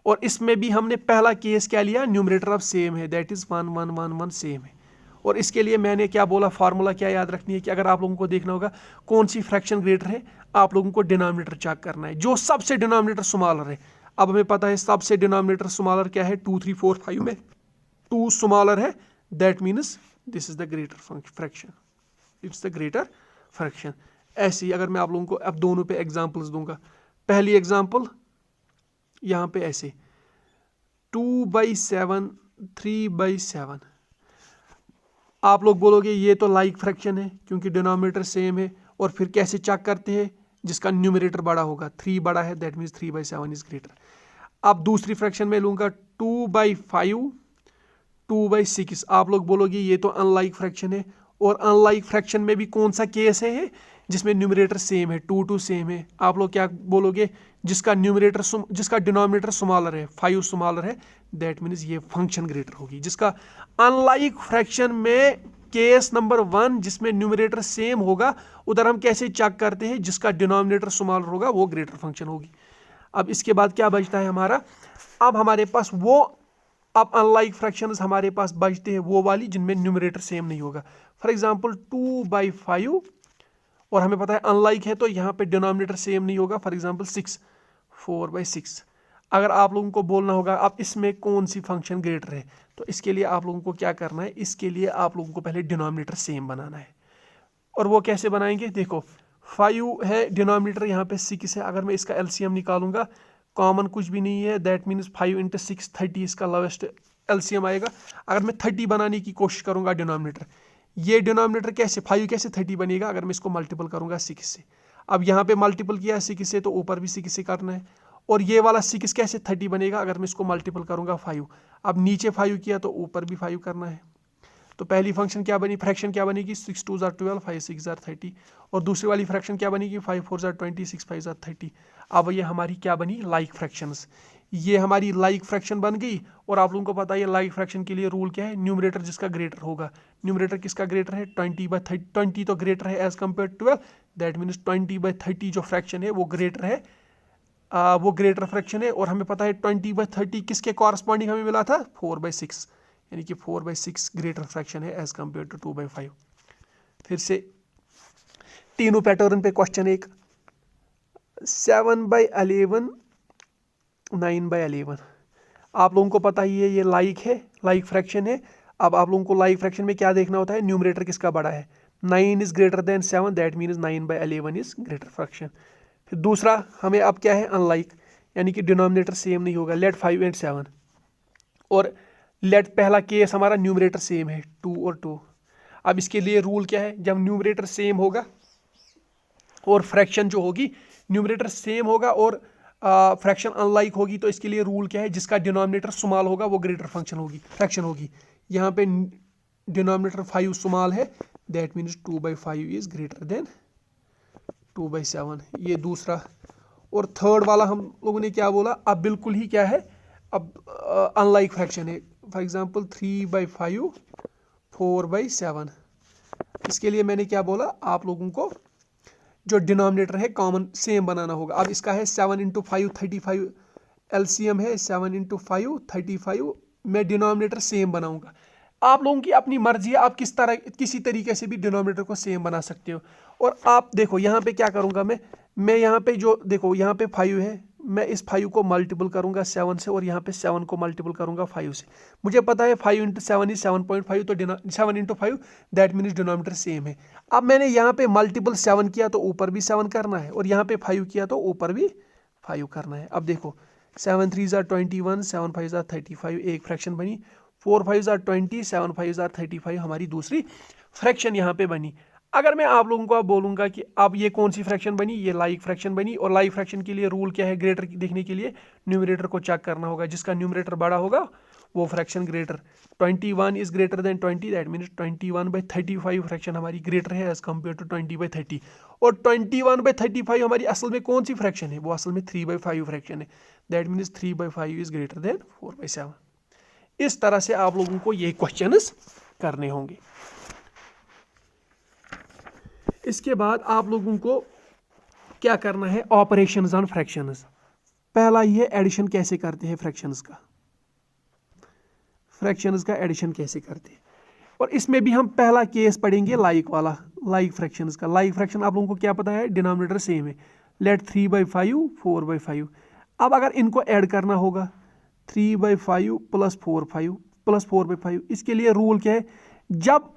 और इसमें भी हमने पहला केस क्या लिया, न्यूमरेटर अब सेम है, दैट इज 1 1 1 1 सेम है। और इसके लिए मैंने क्या बोला, फार्मूला क्या याद रखनी है कि अगर आप लोगों को देखना होगा कौन सी फ्रैक्शन ग्रेटर है, आप लोगों को डिनोमिनेटर चेक करना है, जो सबसे डिनोमिनेटर स्मॉलर है। अब हमें पता है सबसे डिनोमिनेटर स्मॉलर क्या है, 2 3 4 5 में 2 स्मॉलर है, that means this is the greater fraction, it's the greater fraction. ऐसे ही अगर मैं आप लोगों को अब दोनों पे एग्जांपल्स दूंगा, पहली एग्जांपल यहाँ पे ऐसे 2/7 3/7, आप लोग बोलोगे ये तो लाइक फ्रैक्शन है क्योंकि डिनोमिनेटर सेम है। और फिर कैसे चेक करते हैं, जिसका न्यूमरेटर बड़ा होगा, 3 बड़ा है, दैट मीन्स 3/7 इज ग्रेटर। अब दूसरी फ्रैक्शन में लूंगा 2/5 2/6, आप लोग बोलोगे ये तो अनलाइक फ्रैक्शन है। और अनलाइक फ्रैक्शन में भी कौन सा केस है जिसमें न्यूमरेटर सेम है, 2 2 सेम है, आप लोग क्या बोलोगे, जिसका डिनोमिनेटर स्मॉलर है, 5 स्मॉलर है, दैट मीन्स ये फंक्शन ग्रेटर होगी। जिसका अनलाइक फ्रैक्शन में केस नंबर 1 जिसमें न्यूमरेटर सेम होगा, उधर हम कैसे चेक करते हैं, जिसका डिनोमिनेटर स्मॉलर होगा वो ग्रेटर फंक्शन होगी। अब इसके बाद क्या बचता है हमारा, अब हमारे पास वो, अब अनलाइक फ्रैक्शंस हमारे पास बचते हैं वो वाली जिनमें न्यूमरेटर सेम नहीं होगा। फॉर एग्जांपल 2/5, और हमें पता है अनलाइक है तो यहाँ पे डिनोमिनेटर सेम नहीं होगा। For example 6 4/6। अगर आप लोगों को बोलना होगा अब इसमें कौन सी फंक्शन ग्रेटर है, तो इसके लिए आप लोगों को क्या करना है, इसके लिए आप लोगों को पहले डिनोमिनेटर सेम बनाना है। और वो कैसे बनाएंगे, देखो 5 है डिनोमिनेटर, यहाँ पे 6 है। अगर मैं इसका एलसीएम निकालूंगा, कॉमन कुछ भी नहीं है, दैट मीन्स 5 × 6 30 इसका लोवेस्ट एलसीएम आएगा। अगर मैं 30 बनाने की कोशिश करूंगा डिनोमिनेटर, ये डिनोमिनेटर कैसे 5 कैसे 30 बनेगा, अगर मैं इसको मल्टीपल करूंगा 6 से। अब यहाँ पे मल्टीपल किया 6 से तो ऊपर भी 6 से करना है। और ये वाला 6 कैसे 30 बनेगा, अगर मैं इसको मल्टीपल करूंगा 5। अब नीचे 5 किया तो ऊपर भी 5 करना है। तो पहली फंक्शन क्या बनी, फ्रैक्शन क्या बनेगी, 6 2 12 5 6 30। और दूसरी वाली फ्रैक्शन क्या बनेगी, 5 4 20 6 5 30। अब ये हमारी क्या बनी, लाइक फ्रैक्शंस। ये हमारी लाइक फ्रैक्शन बन गई। और आप लोगों को पता है लाइक फ्रैक्शन के लिए रूल क्या है, न्यूमरेटर जिसका ग्रेटर होगा। न्यूमरेटर किसका ग्रेटर है, 20/30, 20 तो ग्रेटर है as compared to 12, that means 20/30 जो फ्रैक्शन है वो ग्रेटर है, वो ग्रेटर फ्रैक्शन है। और हमें पता है 20/30 किसके कॉरस्पॉन्डिंग हमें मिला था, 4/6, यानी कि 4/6 ग्रेटर फ्रैक्शन है एज कम्पेयर टू 2/5। फिर से तीनों पैटर्न पे क्वेश्चन एक, 7/11 9/11, आप लोगों को पता ही है ये लाइक है, लाइक फ्रैक्शन है। अब आप लोगों को लाइक फ्रैक्शन में क्या देखना होता है, न्यूमरेटर किसका बड़ा है, 9 is greater than 7, that means 9/11 is greater fraction. फिर दूसरा हमें अब क्या है, अनलाइक, यानी कि डिनोमिनेटर सेम नहीं होगा, लेट 5 and 7। और लेट पहला केस हमारा न्यूमरेटर सेम है, 2 और 2। अब इसके लिए रूल क्या है, जब न्यूमरेटर सेम होगा और फ्रैक्शन जो होगी, न्यूमरेटर सेम होगा और फ्रैक्शन अनलाइक होगी तो इसके लिए रूल क्या है, जिसका डिनोमिनेटर स्मॉल होगा वो ग्रेटर फ्रैक्शन होगी। यहाँ पे डिनोमिनेटर 5 स्मॉल है, that means 2/5 is greater than 2/7। ये दूसरा। और थर्ड वाला हम लोगों ने क्या बोला, अब बिल्कुल ही क्या है, अब अनलाइक फ्रैक्शन है। For example 3/5 4/7। इसके लिए मैंने क्या बोला, आप लोगों को जो डिनोमिनेटर है कॉमन सेम बनाना होगा। अब इसका है 7 × 5 35, एलसीएम है 7 × 5 35। मैं डिनोमिनेटर सेम बनाऊंगा। आप लोगों की अपनी मर्जी है, आप किसी तरीके से भी डिनोमिनेटर को सेम बना सकते हो। और आप देखो यहाँ पे क्या करूँगा मैं यहाँ पे जो देखो यहाँ पे 5 है, मैं इस 5 को मल्टीपल करूँगा 7 से, और यहाँ पे 7 को मल्टीपल करूँगा 5 से। मुझे पता है 5 × 7 इज 7.5, तो 7 × 5 दैट मीन्स डिनोमिनेटर सेम है। अब मैंने यहाँ पे मल्टीपल 7 किया तो ऊपर भी 7 करना है, और यहाँ पे 5 किया तो ऊपर भी 5 करना है। अब देखो 7 3 = 21, 7 5 = 35, एक फ्रैक्शन बनी। 4 5 = 20, 7 5 = 35 हमारी दूसरी फ्रैक्शन यहाँ पे बनी। अगर मैं आप लोगों को अब बोलूँगा कि अब ये कौन सी फ्रैक्शन बनी, ये लाइक फ्रैक्शन बनी। और लाइक फ्रैक्शन के लिए रूल क्या है, ग्रेटर देखने के लिए न्यूमरेटर को चेक करना होगा, जिसका न्यूमरेटर बड़ा होगा वो fraction greater. 21 is greater than 20, that means 21/35 fraction हमारी ग्रेटर है एज कम्पेयर टू 20/30। और 21/35 हमारी असल में कौन सी फ्रैक्शन है, वो असल में 3/5 फ्रैक्शन है, that means 3/5 is greater than 4/7। इस तरह से आप लोगों को ये क्वेश्चंस करने होंगे। इसके बाद आप लोगों को क्या करना है, ऑपरेशंस ऑन फ्रैक्शंस। पहला ये एडिशन कैसे करते हैं फ्रैक्शंस का एडिशन कैसे करते हैं। और इसमें भी हम पहला केस पढ़ेंगे लाइक वाला, लाइक फ्रैक्शंस का। लाइक फ्रैक्शन आप लोगों को क्या पता है, डिनोमिनेटर सेम है। लेट 3/5 4/5। अब अगर इनको ऐड करना होगा 3/5 + 4/5 + 4/5, इसके लिए रूल क्या है, जब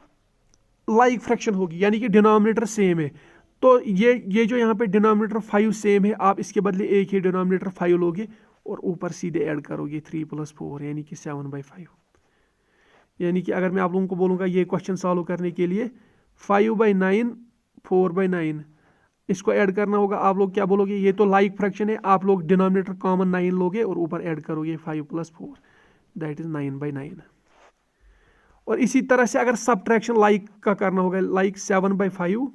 लाइक फ्रैक्शन होगी यानी कि डिनोमिनेटर सेम है, तो ये जो यहाँ पे डिनोमिनेटर 5 सेम है, आप इसके बदले एक ही डिनोमिनेटर 5 लोगे और ऊपर सीधे ऐड करोगे 3 + 4 यानी कि 7/5। यानी कि अगर मैं आप लोगों को बोलूँगा ये क्वेश्चन सॉल्व करने के लिए 5/9 4/9, इसको ऐड करना होगा, आप लोग क्या बोलोगे, ये तो लाइक फ्रैक्शन है, आप लोग डिनोमिनेटर कॉमन 9 लोगे और ऊपर ऐड करोगे 5 + 4, दैट इज 9/9। और इसी तरह से अगर सब्ट्रैक्शन लाइक का करना होगा, लाइक 7/5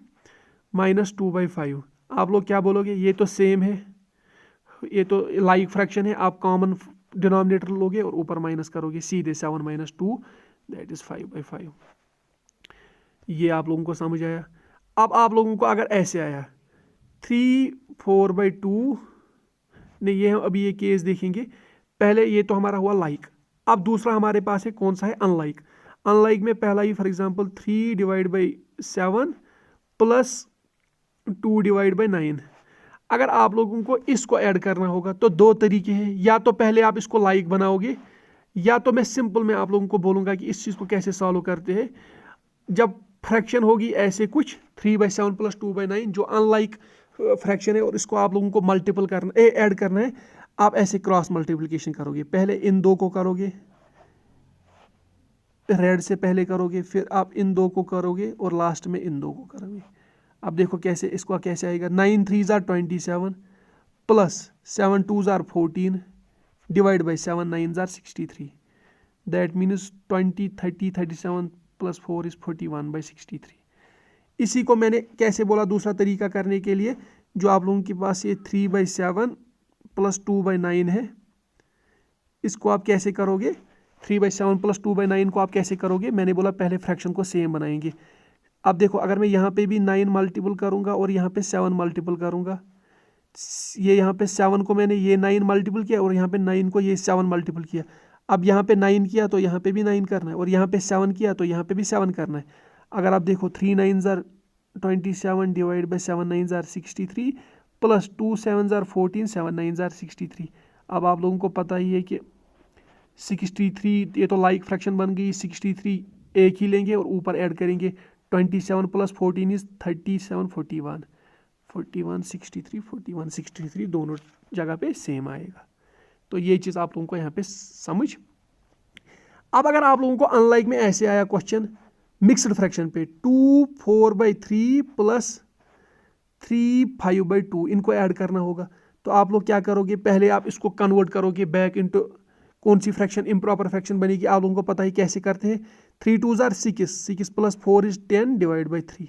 - 2/5, आप लोग क्या बोलोगे, ये तो सेम है, ये तो लाइक फ्रैक्शन है, आप कॉमन डिनोमिनेटर लोगे और ऊपर माइनस करोगे सीधे 7 - 2, दैट इज 5/5। ये आप लोगों को समझ आया। अब आप लोगों को अगर ऐसे आया 3 4/2, नहीं ये हम अभी ये केस देखेंगे। पहले ये तो हमारा हुआ लाइक। अब दूसरा हमारे पास है कौन सा है, अनलाइक। अनलाइक में पहला ही फॉर एग्जांपल 3/7 + 2/9। अगर आप लोगों को इसको ऐड करना होगा तो दो तरीके हैं, या तो पहले आप इसको लाइक बनाओगे, या तो मैं सिंपल में आप लोगों को बोलूँगा कि इस चीज़ को कैसे सॉल्व करते हैं। जब फ्रैक्शन होगी ऐसे कुछ 3/7 + 2/9 जो अनलाइक फ्रैक्शन है, और इसको आप लोगों को मल्टीपल करना ऐड करना है, आप ऐसे क्रॉस मल्टीप्लिकेशन करोगे। पहले इन दो को करोगे, रेड से पहले करोगे, फिर आप इन दो को करोगे और लास्ट में इन दो को करोगे। अब देखो कैसे, इसको कैसे आएगा, 9 3 = 27 + 7 2 = 14 / 7 9 = 63, दैट मीन्स 20 30 37 + 4 इज 41/63। इसी को मैंने कैसे बोला दूसरा तरीका करने के लिए, जो आप लोगों के पास ये 3/7 + 2/9 है, इसको आप कैसे करोगे, 3/7 + 2/9 को आप कैसे करोगे, मैंने बोला पहले फ्रैक्शन को सेम बनाएंगे। अब देखो अगर मैं यहाँ पे भी 9 मल्टीपल करूँगा और यहाँ पे 7 मल्टीपल करूँगा, ये यहाँ पे 7 को मैंने ये 9 मल्टीपल किया और यहाँ पे 9 को ये 7 मल्टीपल किया। अब यहाँ पे 9 किया तो यहाँ पे भी 9 करना है, और यहाँ पे 7 किया तो यहाँ पे भी 7 करना है। अगर आप देखो 3 9 = 27 / 7 9 = 63 + 2 7 = 14 7 9 = 63। अब आप लोगों को पता ही है कि 63, ये तो लाइक फ्रैक्शन बन गई, 63 एक ही लेंगे और ऊपर ऐड करेंगे 27 + 14 इज 37 41 41 63 41 63 दोनों जगह पे सेम आएगा। तो ये चीज़ आप लोगों को यहाँ पे समझ। अब अगर आप लोगों को अनलाइक में ऐसे आया क्वेश्चन मिक्स्ड फ्रैक्शन पे 2 4/3 + 3 5/2, इनको ऐड करना होगा, तो आप लोग क्या करोगे, पहले आप इसको कन्वर्ट करोगे बैक इनटू कौन सी फ्रैक्शन, इम्प्रॉपर फ्रैक्शन बनेगी। आप लोगों को पता है कैसे करते हैं। 3 2 जार 6, 6 + 4 = 10 डिवाइड बाई 3।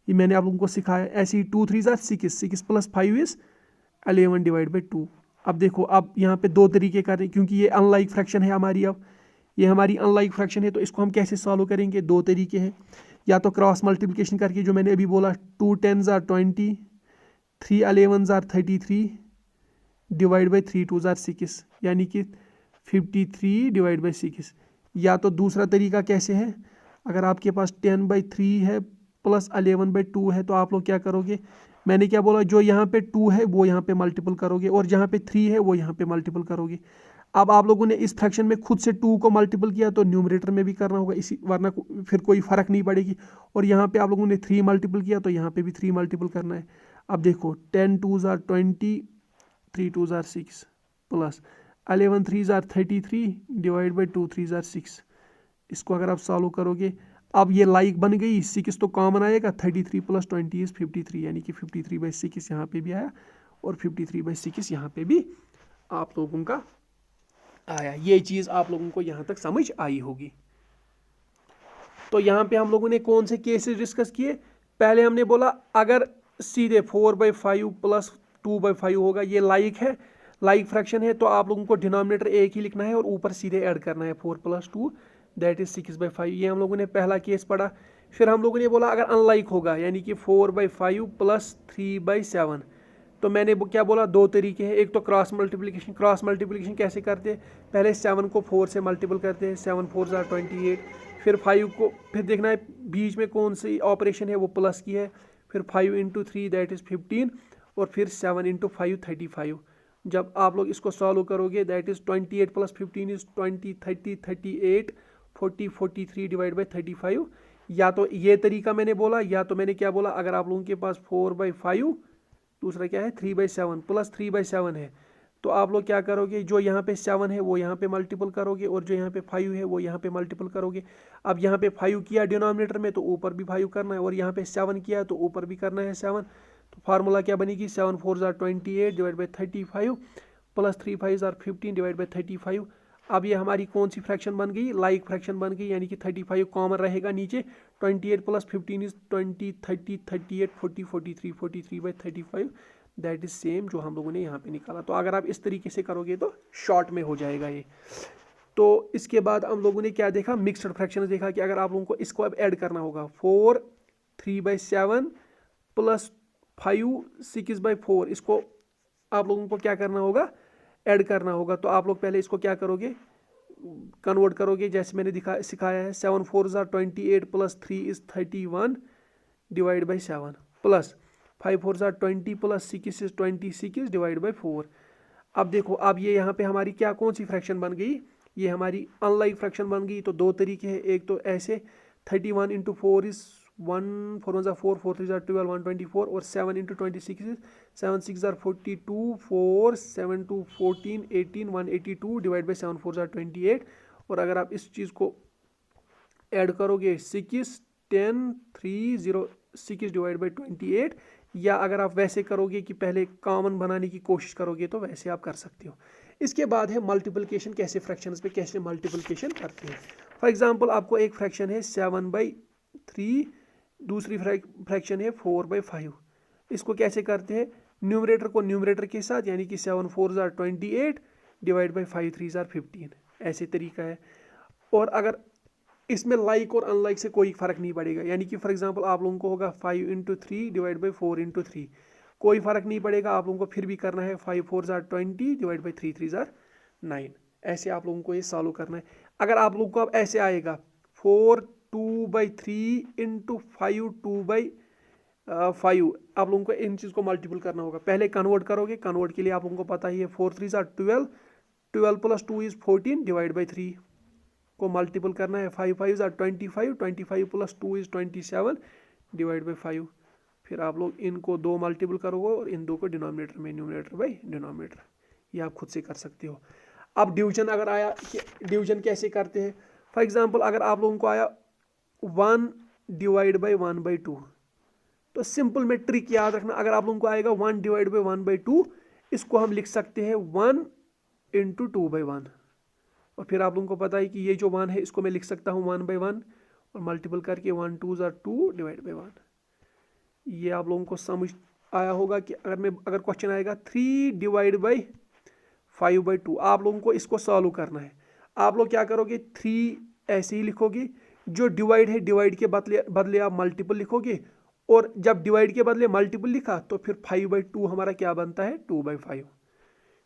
ये मैंने आप लोगों को सिखाया। ऐसे ही 2 3 जार 6, 6 + 5 = 11 डिवाइड बाई 2। अब देखो, अब यहाँ पे दो तरीके कर रहे हैं क्योंकि ये अनलाइक फ्रैक्शन है हमारी। अब ये हमारी अनलाइक फ्रैक्शन है, तो इसको हम कैसे सॉल्व करेंगे। दो तरीके हैं, या तो क्रॉस मल्टीप्लिकेशन करके, जो मैंने अभी बोला, 2 10 jar 20, 3 11 jar 33 divide by 3 2 jar 6, यानी कि 53 डिवाइड बाई 6। या तो दूसरा तरीका कैसे है, अगर आपके पास 10/3 है प्लस 11/2 है, तो आप लोग क्या करोगे, मैंने क्या बोला, जो यहाँ पे 2 है वो यहाँ पे मल्टीपल करोगे और जहाँ पे 3 है वो यहाँ पे मल्टीपल करोगे। अब आप लोगों ने इस फ्रैक्शन में खुद से 2 को मल्टीपल किया तो न्यूमरेटर में भी करना होगा इसी, वरना फिर कोई फर्क नहीं पड़ेगी। और यहाँ पे आप लोगों ने 3 मल्टीपल किया तो यहाँ पे भी 3 मल्टीपल करना है। अब देखो, 10 2 jar 20, 3 2 jar 6 plus 11 3 jar 33 divide by 2 3 jar 6। इसको अगर आप सॉल्व करोगे, अब ये लाइक बन गई, 6 तो कॉमन आएगा, 33 + 20 = 53, यानी कि 53/6 यहाँ पे भी आया और 53/6 यहाँ पे भी आप लोगों का आया। ये चीज़ आप लोगों को यहाँ तक समझ आई होगी। तो यहाँ पे हम लोगों ने कौन से केसेस डिस्कस किए। पहले हमने बोला अगर सीधे 4/5 + 2/5 होगा, ये लाइक है, लाइक फ्रैक्शन है, तो आप लोगों को डिनोमिनेटर एक ही लिखना है और ऊपर सीधे ऐड करना है 4 + 2 दैट इज 6/5। ये हम लोगों ने पहला केस पढ़ा। फिर हम लोगों ने बोला अगर अनलाइक होगा, यानी कि 4/5 + 3/7, तो मैंने क्या बोला, दो तरीके हैं। एक तो क्रॉस मल्टीप्लिकेशन। क्रॉस मल्टीप्लिकेशन कैसे करते हैं, पहले 7 को 4 से मल्टीपल करते हैं, 7 4 जार 28, फिर 5 को फिर देखना है बीच में कौन सी ऑपरेशन है, वो प्लस की है, फिर 5 × 3 दैट इज़ 15, और फिर 7 × 5 35। जब आप लोग इसको सॉल्व करोगे, दैट इज़ 28 + 15 = 20 30 38 40 43 डिवाइड बाई 35। या तो ये तरीका मैंने बोला, या तो मैंने क्या बोला, अगर आप लोगों के पास 4/5, दूसरा क्या है 3/7 प्लस 3/7 है, तो आप लोग क्या करोगे, जो यहाँ पे 7 है वो यहाँ पे मल्टीपल करोगे और जो यहाँ पे 5 है वो यहाँ पे मल्टीपल करोगे। अब यहाँ पे 5 किया डिनोमिनेटर में तो ऊपर भी 5 करना है, और यहाँ पे 7 किया है तो ऊपर भी करना है 7। तो फार्मूला क्या बनेगी, 7 4 jar 28 divide by 35 plus 3 5 jar 15 divide by 35। अब ये हमारी कौन सी फ्रैक्शन बन गई, लाइक फ्रैक्शन बन गई, यानी कि 35 कॉमन रहेगा नीचे, 28 + 15 = 20 30 38 40 43 43/35 दैट इज सेम जो हम लोगों ने यहाँ पे निकाला। तो अगर आप इस तरीके से करोगे तो शॉर्ट में हो जाएगा ये। तो इसके बाद हम लोगों ने क्या देखा, मिक्सड फ्रैक्शन देखा कि अगर आप लोगों को इसको अब ऐड करना होगा, 4 3/7 प्लस 5 6/4, इसको आप लोगों को क्या करना होगा, ऐड करना होगा। तो आप लोग पहले इसको क्या करोगे, कन्वर्ट करोगे, जैसे मैंने सिखाया है। 7 4 jar 28 plus 3 = 31 divide by 7 plus 5 4 jar 20 plus 6 = 26 divide by 4। अब देखो, अब ये यहाँ पे हमारी क्या कौन सी फ्रैक्शन बन गई, ये हमारी अनलाइक फ्रैक्शन बन गई। तो दो तरीके हैं, एक तो ऐसे 31 × 4 = 1 4 1 जार 4 4 3 जार 12 124, और 7 × 26 = 7 6 जार 42 4 7 2 14 18 182 डिवाइड बाई 7 4 जार 28। और अगर आप इस चीज़ को ऐड करोगे, 6 10 3 0 6 डिवाइड बाई 28, या अगर आप वैसे करोगे कि पहले कॉमन बनाने की कोशिश करोगे तो वैसे आप कर सकते हो। इसके बाद है मल्टीप्लिकेशन, कैसे फ्रैक्शंस पे कैसे मल्टीप्लिकेशन करते हैं। फॉर एग्जांपल, आपको एक फ्रैक्शन है 7/3, दूसरी फ्रैक्शन है 4/5। इसको कैसे करते हैं, न्यूमरेटर को न्यूमरेटर के साथ, यानी कि 7 4 जार 28 डिवाइड बाई 5 3 जार 15, ऐसे तरीका है। और अगर इसमें लाइक और अनलाइक से कोई फर्क नहीं पड़ेगा, यानी कि फॉर एग्जांपल आप लोगों को होगा 5 × 3 डिवाइड बाई 4 × 3, कोई फर्क नहीं पड़ेगा, आप लोगों को फिर भी करना है 5 4 जार 20 डिवाइड बाई 3 3 जार 9। ऐसे आप लोगों को ये सॉल्व करना है। अगर आप लोगों को अब ऐसे आएगा 4 2/3 × 5 2/5, आप लोगों को इन चीज़ को मल्टीपल करना होगा। पहले कन्वर्ट करोगे, कन्वर्ट के लिए आप लोगों को पता ही है, 4 3 जार 12 12 + 2 = 14 डिवाइड बाई 3 को मल्टीपल करना है, 5 5 जार 25 25 + 2 = 27 डिवाइड बाई 5। फिर आप लोग इनको दो मल्टीपल करोगे और इन दो को डिनोमिनेटर में, न्यूमरेटर बाई डिनोमिनेटर, ये आप खुद से कर सकते हो। अब डिवीजन अगर आया कि डिवीजन कैसे करते हैं, फॉर एग्जांपल अगर आप लोगों को आया 1 डिवाइड बाई 1/2, तो सिंपल में ट्रिक याद रखना, अगर आप लोगों को आएगा 1 डिवाइड बाई 1/2, इसको हम लिख सकते हैं 1 इंटू 2/1। और फिर आप लोगों को पता है कि ये जो 1 है इसको मैं लिख सकता हूँ 1/1 और मल्टीपल करके 1 2 ज़ा 2 डिवाइड बाई 1। ये आप लोगों को समझ आया होगा कि अगर क्वेश्चन आएगा 3 डिवाइड बाई 5/2, आप लोगों को इसको सॉल्व करना है। आप लोग क्या करोगे, 3 ऐसे ही लिखोगे, जो डिवाइड है डिवाइड के बदले आप मल्टीपल लिखोगे, और जब डिवाइड के बदले मल्टीपल लिखा तो फिर 5/2 हमारा क्या बनता है 2/5।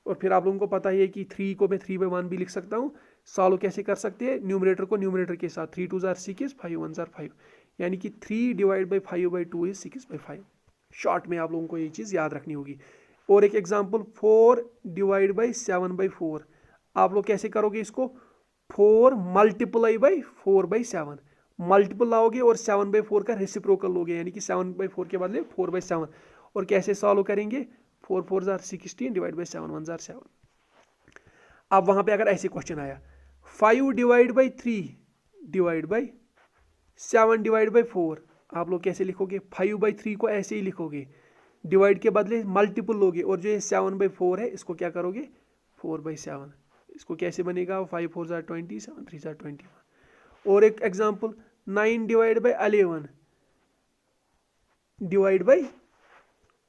और फिर आप लोगों को पता है कि 3 को मैं 3/1 भी लिख सकता हूँ। सॉल्व कैसे कर सकते हैं, न्यूमरेटर को न्यूमरेटर के साथ, 3 2 ज़ार 6, 5 1 ज़ार 5, यानी कि 3 डिवाइड बाई 5/2 इज 6/5। शॉर्ट में आप लोगों को ये चीज़ याद रखनी होगी। और एक एग्जांपल 4 डिवाइड बाई 7/4, आप लोग कैसे करोगे इसको, 4 मल्टीप्लाई बाई 4/7, मल्टीपल लाओगे और 7/4 का रेसिप्रोकल लोगे, यानी कि 7/4 के बदले 4/7। और कैसे सॉल्व करेंगे, 4 4 ज़ार 16 डिवाइड बाई 7 1 ज़ार 7। अब वहां पे अगर ऐसे क्वेश्चन आया 5 divide by 3 divide by 7 divide by 4, आप लोग कैसे लिखोगे, 5/3 को ऐसे ही लिखोगे, डिवाइड के बदले मल्टीपल लोगे, और जो ये 7/4 है इसको क्या करोगे 4/7। इसको कैसे बनेगा, 5 4 ज़ार 20, 7 3 ज़ार 21। और एक example 9 divide by 11 divide by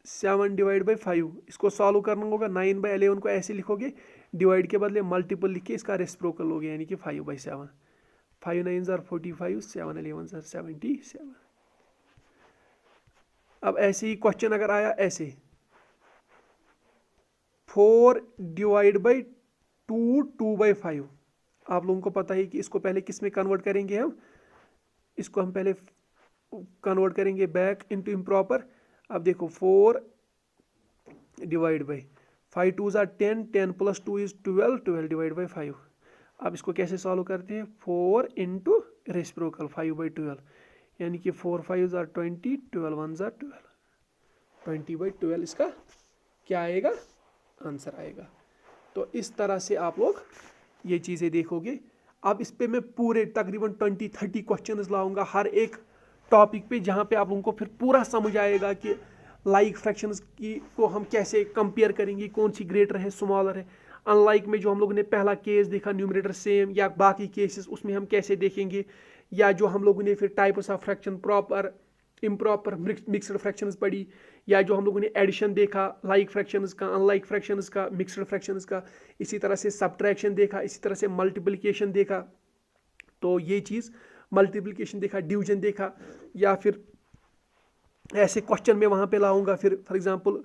7 divide by 5, इसको सॉल्व करना होगा। 9/11 को ऐसे लिखोगे, डिवाइड के बदले मल्टीपल लिख के इसका रेसिप्रोकल लोगे, यानी कि 5/7। 5 9 ज़ार 45, 7 11 ज़ार 77। अब ऐसे ही क्वेश्चन अगर आया ऐसे 4 डिवाइड बाई 2 2/5, आप लोगों को पता है कि इसको पहले किस में कन्वर्ट करेंगे हम, इसको हम पहले कन्वर्ट करेंगे बैक इनटू इम्प्रॉपर। अब देखो 4 डिवाइड बाई 5 2 ज़ार 10, 10 + 2 इज 12, 12 डिवाइड बाई 5। अब इसको कैसे सॉल्व करते हैं, 4 इंटू रेसिप्रोकल 5/12, यानी कि 4 5 ज़ार 20, 12 1 ज़ार 12, 20/12 इसका क्या आएगा, आंसर आएगा। तो इस तरह से आप लोग ये चीज़ें देखोगे। अब इस पे मैं पूरे तकरीबन 20-30 क्वेश्चंस लाऊंगा हर एक टॉपिक पे, जहाँ पे आप लोगों को फिर पूरा समझ आएगा कि लाइक फ्रैक्शंस की को हम कैसे कंपेयर करेंगे, कौन सी ग्रेटर है स्मॉलर है। अनलाइक में जो हम लोगों ने पहला केस देखा न्यूमरेटर सेम, या बाकी केसेस उसमें हम कैसे देखेंगे, या जो हम लोगों ने फिर types of fraction, proper improper mixed fractions पढ़ी, या जो हम लोगों ने एडिशन देखा लाइक फ्रैक्शंस का, अनलाइक फ्रैक्शंस का, मिक्सड फ्रैक्शंस का, इसी तरह से सब्ट्रैक्शन देखा, इसी तरह से मल्टीप्लिकेशन देखा। तो ये चीज़ मल्टीप्लिकेशन देखा, डिवीजन देखा, या फिर ऐसे क्वेश्चन में वहाँ पे लाऊंगा। फिर फॉर एग्जांपल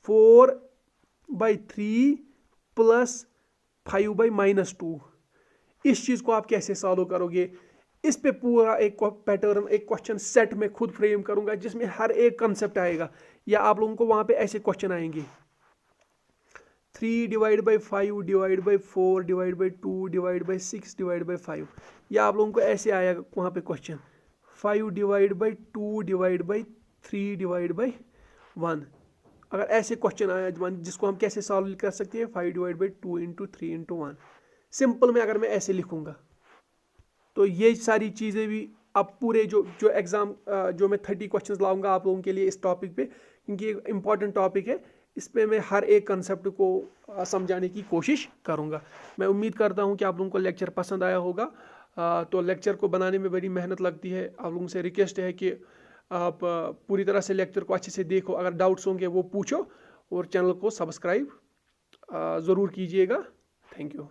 4/3 + 5/-2, इस चीज़ को आप कैसे सॉल्व करोगे, इस पे पूरा एक पैटर्न, एक क्वेश्चन सेट में खुद फ्रेम करूंगा, जिसमें हर एक कंसेप्ट आएगा। या आप लोगों को वहाँ पे ऐसे क्वेश्चन आएंगे 3 divide by 5 divide by 4 divide by 2 divide by 6 divide by 5, या आप लोगों को ऐसे आएगा वहाँ पे question 5 divide by 2 divide by 3 divide by 1। अगर ऐसे क्वेश्चन आया जिसको हम कैसे सॉल्व कर सकते हैं, 5 divide by 2 into 3 into 1, simple में अगर मैं ऐसे लिखूंगा। तो ये सारी चीज़ें भी अब पूरे जो एग्ज़ाम जो मैं 30 क्वेश्चंस लाऊंगा आप लोगों के लिए इस टॉपिक पे, क्योंकि एक इम्पॉर्टेंट टॉपिक है, इस पे मैं हर एक कंसेप्ट को समझाने की कोशिश करूंगा। मैं उम्मीद करता हूं कि आप लोगों को लेक्चर पसंद आया होगा। तो लेक्चर को बनाने में बड़ी मेहनत लगती है। आप लोगों से रिक्वेस्ट है कि आप पूरी तरह से लेक्चर को अच्छे से देखो, अगर डाउट्स होंगे वो पूछो, और चैनल को सब्सक्राइब ज़रूर कीजिएगा। Thank you.